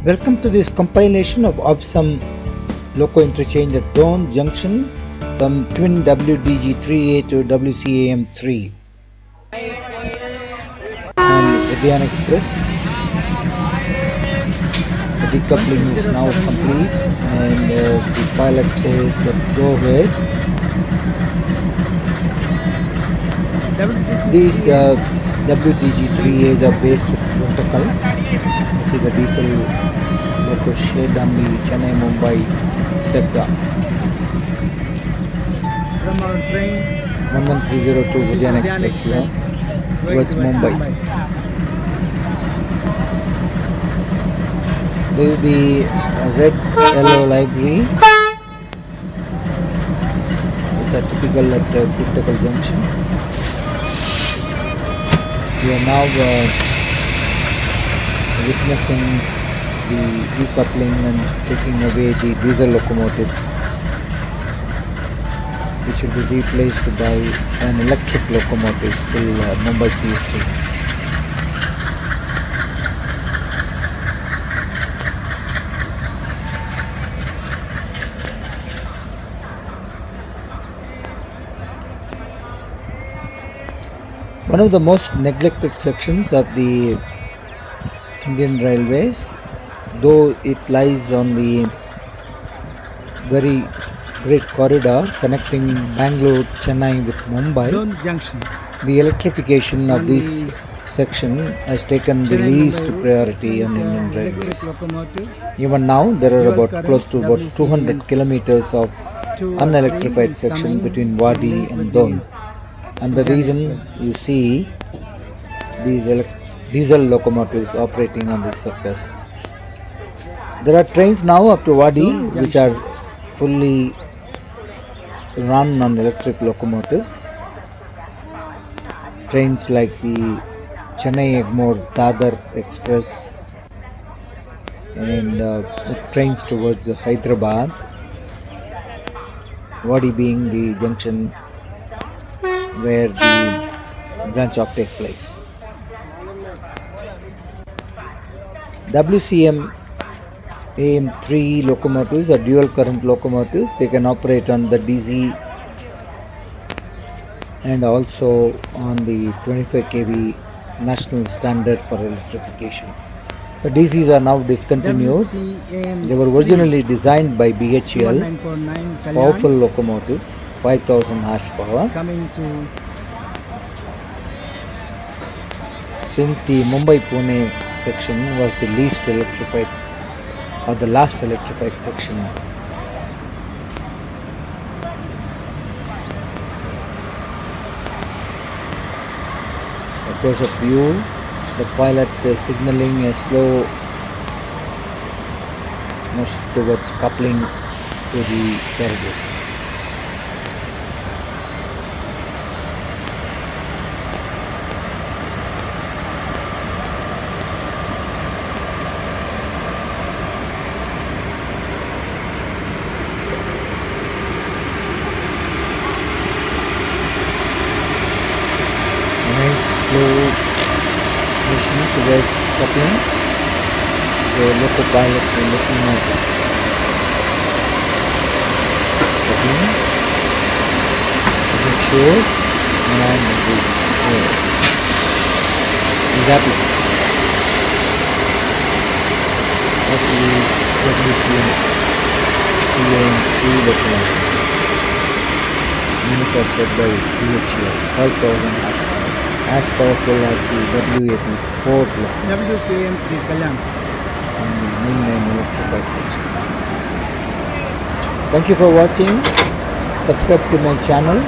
Welcome to this compilation of awesome Loco Interchange at Daund Junction from twin WDG3A to WCAM3 and Udyan Express. The decoupling is now complete and the pilot says that go ahead. These WDG3As are based at Protocol, which is a diesel loco shed on the Chennai Mumbai sector. From our train 11302 Udyan Express towards Mumbai. This is the red yellow library. It's a typical at Protocol Junction. We are now witnessing the decoupling and taking away the diesel locomotive, which will be replaced by an electric locomotive till Mumbai CST. One of the most neglected sections of the Indian Railways, though it lies on the very great corridor connecting Bangalore, Chennai with Mumbai, Daund Junction. the electrification of this section has taken the least priority on Indian Railways. Even now, there are close to about 200 kilometers of unelectrified section between Wadi and Daund. And the reason you see these diesel locomotives operating on these sectors. There are trains now up to Wadi which are fully run on electric locomotives. Trains like the Chennai-Egmore-Dadar Express and the trains towards Hyderabad, Wadi being the junction where the branch off take place. WCM AM3 locomotives are dual current locomotives. They can operate on the DC and also on the 25 kV national standard for electrification. The DCs are now discontinued. They were originally designed by BHEL, powerful locomotives, 5000 horsepower. Since the Mumbai-Pune section was the least electrified or the last electrified section, because of fuel, the pilot is signaling a slow motion towards coupling to the carriages. Slow motion towards coupling. The loco pilot is looking at coupling to make sure and is happy. That's the WCAM3 locomotive manufactured by BHEL, 5000 horsepower. As powerful as the WAP4 WCAM3 Kalyan on the mainline electrified sections. Thank you for watching. Subscribe to my channel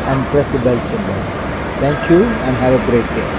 and press the bell symbol. Thank you and have a great day.